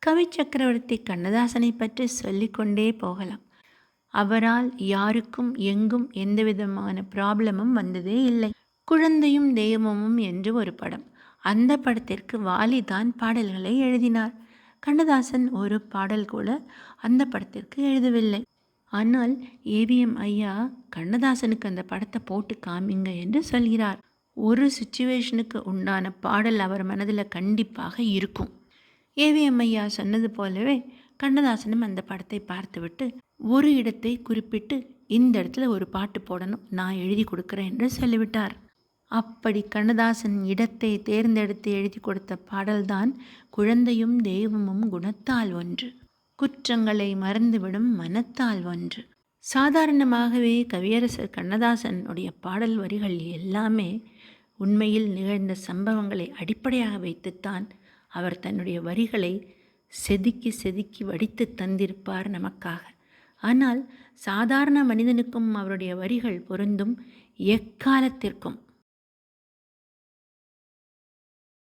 கவி சக்கரவர்த்தி கண்ணதாசனை பற்றி சொல்லிக்கொண்டே போகலாம். அவரால் யாருக்கும் எங்கும் எந்தவிதமான ப்ராப்ளமும் வந்ததே இல்லை. குழந்தையும் தெய்வமும் என்று ஒரு படம். அந்த படத்திற்கு வாலிதான் பாடல்களை எழுதினார். கண்ணதாசன் ஒரு பாடல் கூட அந்த படத்திற்கு எழுதவில்லை. ஆனால் ஏவிஎம் ஐயா கண்ணதாசனுக்கு அந்த படத்தை போட்டு காமிங்க என்று சொல்கிறார். ஒரு சுச்சுவேஷனுக்கு உண்டான பாடல் அவர் மனதில் கண்டிப்பாக இருக்கும். ஏவிஎம் ஐயா சொன்னது போலவே கண்ணதாசனும் அந்த படத்தை பார்த்துவிட்டு ஒரு இடத்தை குறிப்பிட்டு இந்த இடத்துல ஒரு பாட்டு போடணும், நான் எழுதி கொடுக்குறேன் என்று சொல்லிவிட்டார். அப்படி கண்ணதாசன் இடத்தை தேர்ந்தெடுத்து எழுதி கொடுத்த பாடல்தான் குழந்தையும் தெய்வமும் குணத்தால் ஒன்று, குற்றங்களை மறந்துவிடும் மனத்தால் ஒன்று. சாதாரணமாகவே கவியரசர் கண்ணதாசனுடைய பாடல் வரிகள் எல்லாமே உண்மையில் நிகழ்ந்த சம்பவங்களை அடிப்படையாக வைத்துத்தான் அவர் தன்னுடைய வரிகளை செதுக்கி செதுக்கி வடித்து தந்திருப்பார் நமக்காக. ஆனால் சாதாரண மனிதனுக்கும் அவருடைய வரிகள் பொருந்தும், எக்காலத்திற்கும்.